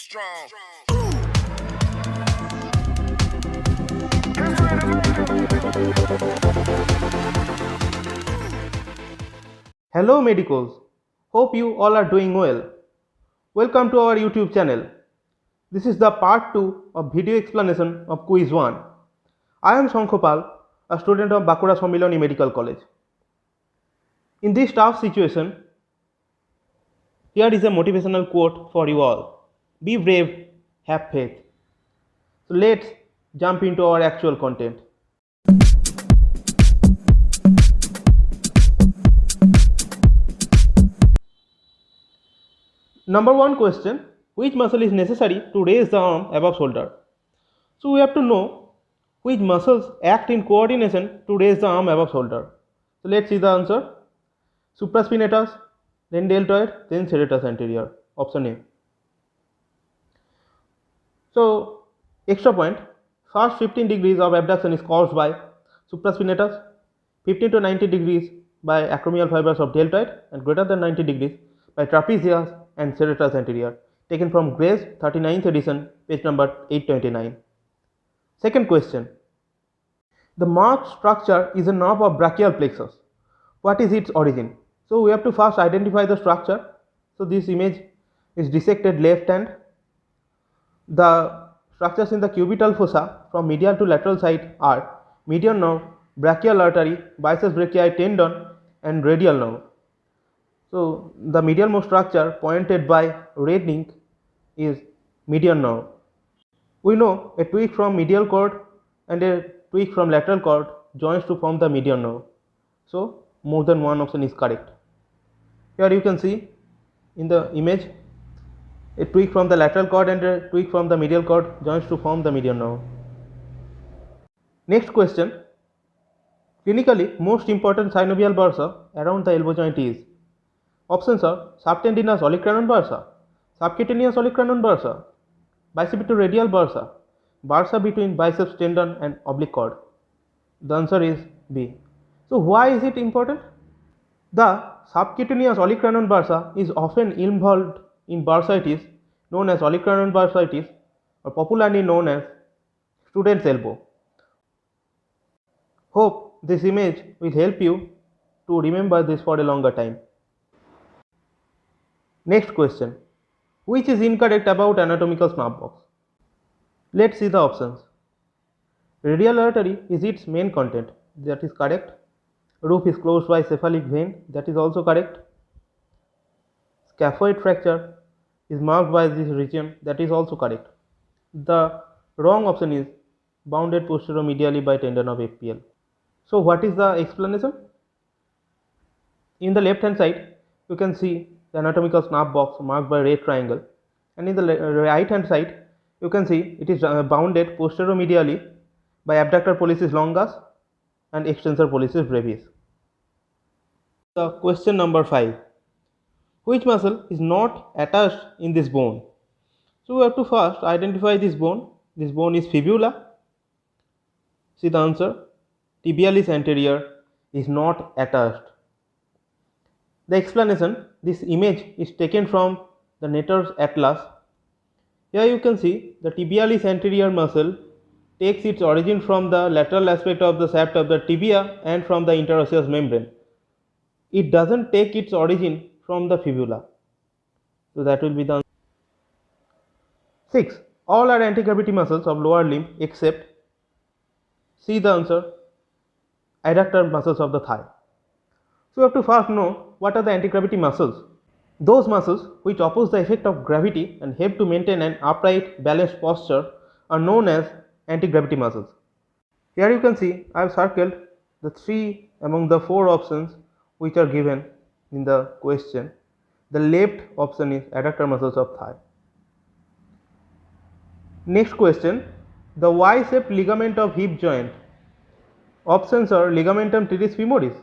strong. Hello medicals, hope you all are doing well. Welcome to our YouTube channel. This is the part 2 of video explanation of quiz 1. I am Sankhopal, a student of Bakura Sommiloni Medical College. In this tough situation, here is a motivational quote for you all. Be brave, have faith. So let's jump into our actual content. Number 1 question, which muscle is necessary to raise the arm above shoulder? So we have to know which muscles act in coordination to raise the arm above shoulder. So let's see the answer. Supraspinatus, then deltoid, then serratus anterior. Option A. So extra point, first 15 degrees of abduction is caused by supraspinatus, 15 to 90 degrees by acromial fibers of deltoid, and greater than 90 degrees by trapezius and serratus anterior, taken from Gray's 39th edition, page number 829. Second question. The marked structure is a nerve of brachial plexus. What is its origin? So we have to first identify the structure. So this image is dissected left hand. The structures in the cubital fossa from medial to lateral side are median nerve, brachial artery, biceps brachii tendon, and radial nerve. So the medialmost structure pointed by red ink is median nerve. We know a tweak from medial cord and a tweak from lateral cord joins to form the median nerve. So more than one option is correct. Here you can see in the image a tweak from the lateral cord and a tweak from the medial cord joins to form the median nerve. Next question. Clinically most important synovial bursa around the elbow joint is. Options are subtendinous olecranon bursa, subcutaneous olecranon bursa, bicipito-radial bursa, bursa between biceps tendon and oblique cord. The answer is B. So why is it important? The subcutaneous olecranon bursa is often involved in bursitis known as olecranon bursitis or popularly known as student's elbow. Hope this image will help you to remember this for a longer time. Next question. Which is incorrect about anatomical snap box? Let's see the options. Radial artery is its main content. That is correct. Roof is closed by cephalic vein. That is also correct. Scaphoid fracture is marked by this region. That is also correct. The wrong option is bounded posteromedially by tendon of FPL. So what is the explanation? In the left hand side you can see the anatomical snap box marked by red triangle, and in the right hand side you can see it is bounded posteromedially by abductor pollicis longus and extensor pollicis brevis. The question number 5. Which muscle is not attached in this bone? So we have to first identify this bone. This bone is fibula. See the answer. Tibialis anterior is not attached. The explanation, this image is taken from the Netter's atlas. Here you can see the tibialis anterior muscle takes its origin from the lateral aspect of the shaft of the tibia and from the interosseous membrane. It doesn't take its origin from the fibula. So that will be the answer. 6. All are anti-gravity muscles of lower limb except, see the answer, adductor muscles of the thigh. So we have to first know what are the anti-gravity muscles. Those muscles which oppose the effect of gravity and help to maintain an upright, balanced posture are known as anti-gravity muscles. Here you can see I have circled the 3 among the 4 options which are given in the question. The left option is adductor muscles of thigh. Next question, the Y-shaped ligament of hip joint. Options are ligamentum teres femoris,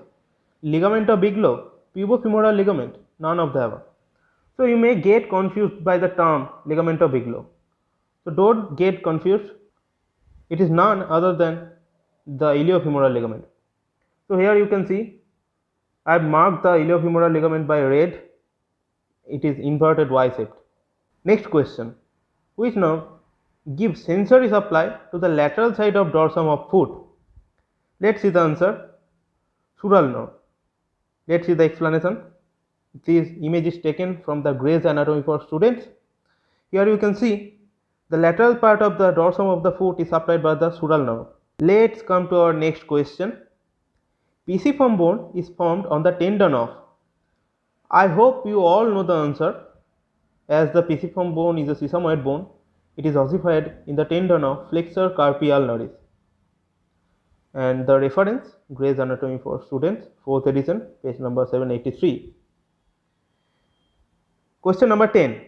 ligament of Bigelow, pubofemoral ligament, none of the above. So you may get confused by the term ligament of Bigelow. So don't get confused. It is none other than the iliofemoral ligament. So here you can see I have marked the iliofemoral ligament by red. It is inverted Y-shaped. Next question. Which nerve gives sensory supply to the lateral side of dorsum of foot? Let's see the answer. Sural nerve. Let's see the explanation. This image is taken from the Gray's Anatomy for Students. Here you can see the lateral part of the dorsum of the foot is supplied by the sural nerve. Let's come to our next question. Pisiform bone is formed on the tendon of. I hope you all know the answer. As the pisiform bone is a sesamoid bone, it is ossified in the tendon of flexor carpi ulnaris. And the reference, Gray's Anatomy for Students, 4th edition, page number 783. Question number 10.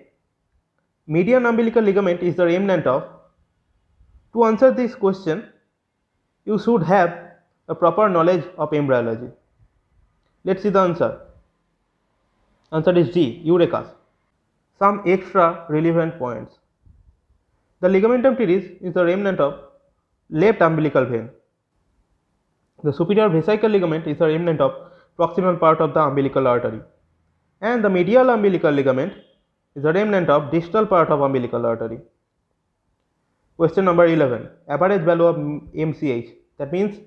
Median umbilical ligament is the remnant of. To answer this question, you should have a proper knowledge of embryology. Let's see the answer. Answer is D, Eurekas. Some extra relevant points. The ligamentum teres is the remnant of left umbilical vein. The superior vesical ligament is the remnant of proximal part of the umbilical artery. And the medial umbilical ligament is the remnant of distal part of umbilical artery. Question number 11. Average value of MCH, that means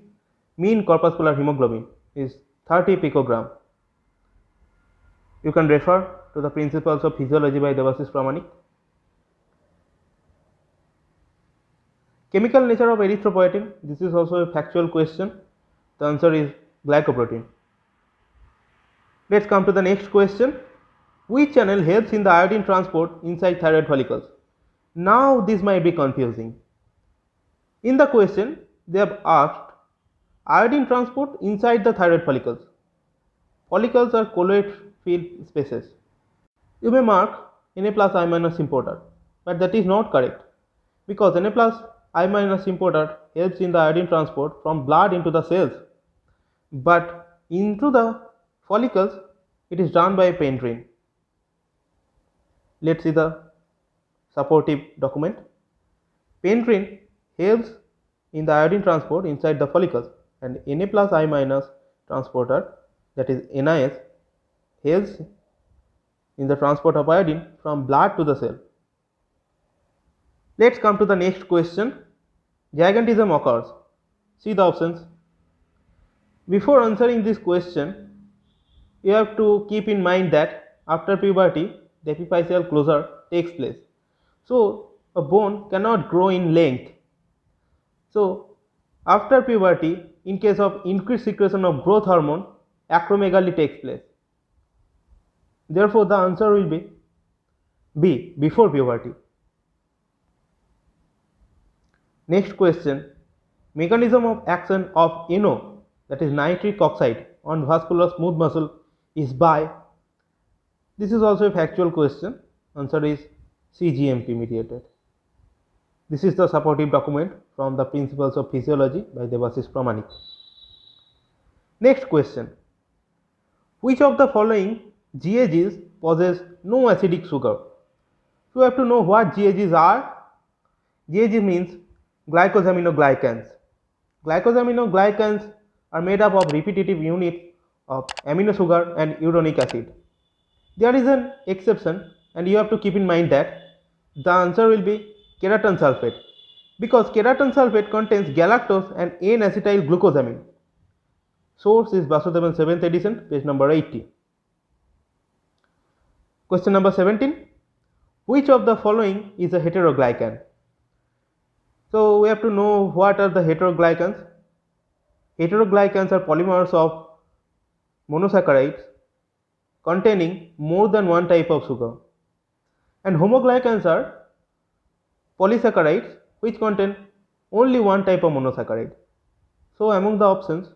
mean corpuscular hemoglobin, is 30 picogram. You can refer to the Principles of Physiology by Devashish Pramanik. Chemical nature of erythropoietin, this is also a factual question. The answer is glycoprotein. Let's come to the next question. Which channel helps in the iodine transport inside thyroid follicles? Now this might be confusing. In the question, they have asked iodine transport inside the thyroid follicles. Follicles are colloid filled spaces. You may mark Na plus I minus importer, but that is not correct, because Na plus I minus importer helps in the iodine transport from blood into the cells, but into the follicles it is done by a painterine. Let's see the supportive document. Painterine helps in the iodine transport inside the follicles, and Na plus I minus transporter, that is NIS, helps in the transport of iodine from blood to the cell. Let's come to the next question. Gigantism occurs. See the options. Before answering this question, you have to keep in mind that after puberty, the epiphyseal closure takes place. So, a bone cannot grow in length. So, after puberty, in case of increased secretion of growth hormone, acromegaly takes place. Therefore, the answer will be B, before puberty. Next question. Mechanism of action of NO, that is nitric oxide, on vascular smooth muscle is by. This is also a factual question. Answer is CGMP mediated. This is the supportive document from the Principles of Physiology by Devashish Pramanik. Next question. Which of the following GAGs possess no acidic sugar? So you have to know what GAGs are. GAG means glycosaminoglycans. Glycosaminoglycans are made up of repetitive units of amino sugar and uronic acid. There is an exception, and you have to keep in mind that the answer will be keratan sulfate, because keratan sulfate contains galactose and N-acetyl glucosamine. Source is Vasudevan 7th edition, page number 80. Question number 17. Which of the following is a heteroglycan? So we have to know what are the heteroglycans. Heteroglycans are polymers of monosaccharides containing more than one type of sugar, and homoglycans are polysaccharides which contain only one type of monosaccharide. So among the options,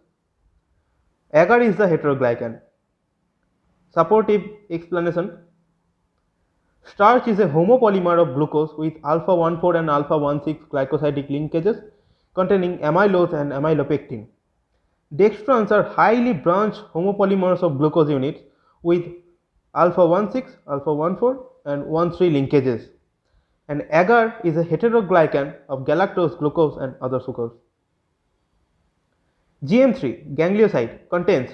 agar is the heteroglycan. Supportive explanation. Starch is a homopolymer of glucose with alpha 1,4 and alpha 1,6 glycosidic linkages containing amylose and amylopectin. Dextrans are highly branched homopolymers of glucose units with alpha 1,6, alpha 1,4 and 1,3 linkages. And agar is a heteroglycan of galactose, glucose and other sugars. GM3, ganglioside, contains.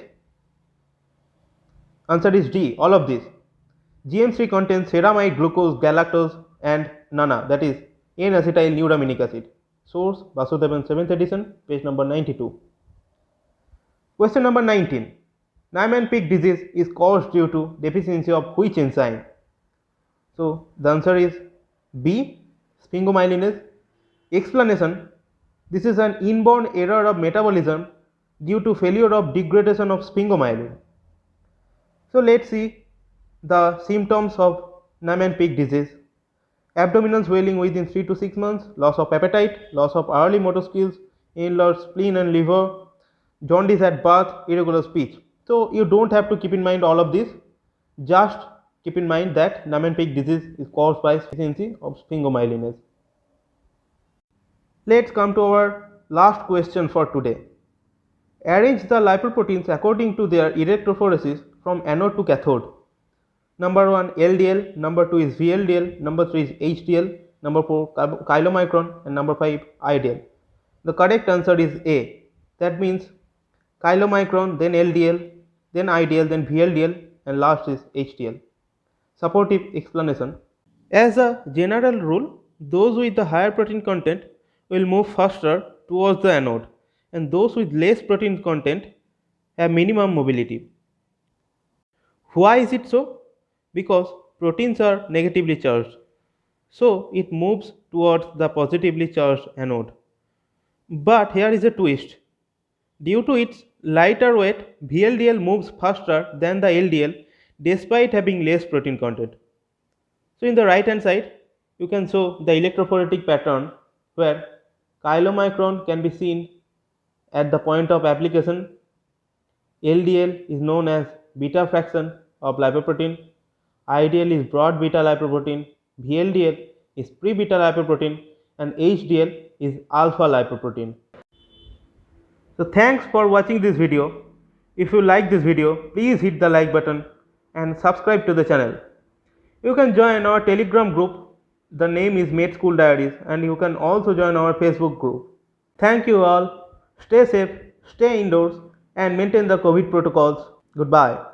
Answer is D, all of these. GM3 contains ceramide, glucose, galactose and Nana, that is N-acetyl neuraminic acid. Source Vasudevan 7th edition, page number 92. Question number 19. Niemann-Pick disease is caused due to deficiency of which enzyme? So the answer is B. Sphingomyelinase. Explanation: this is an inborn error of metabolism due to failure of degradation of sphingomyelin. So let's see the symptoms of Niemann-Pick disease. Abdominal swelling within 3 to 6 months, loss of appetite, loss of early motor skills, enlarged spleen and liver, jaundice at birth, irregular speech. So you don't have to keep in mind all of this. Just keep in mind that Niemann-Pick disease is caused by deficiency of sphingomyelinase. Let's come to our last question for today. Arrange the lipoproteins according to their electrophoresis from anode to cathode. Number 1 LDL, number 2 is VLDL, number 3 is HDL, number 4 chylomicron, and number 5 IDL. The correct answer is A. That means chylomicron, then LDL, then IDL, then VLDL, and last is HDL. Supportive explanation: as a general rule, those with the higher protein content will move faster towards the anode, and those with less protein content have minimum mobility. Why is it so? Because proteins are negatively charged, so it moves towards the positively charged anode. But here is a twist. Due to its lighter weight, VLDL moves faster than the LDL despite having less protein content. So in the right hand side, you can show the electrophoretic pattern where chylomicron can be seen at the point of application. LDL is known as beta fraction of lipoprotein. IDL is broad beta lipoprotein. VLDL is pre-beta lipoprotein, and HDL is alpha lipoprotein. So thanks for watching this video. If you like this video, please hit the like button and subscribe to the channel. You can join our Telegram group. The name is MedSchool Diaries, and you can also join our Facebook group. Thank you all. Stay safe, stay indoors, and maintain the COVID protocols. Goodbye.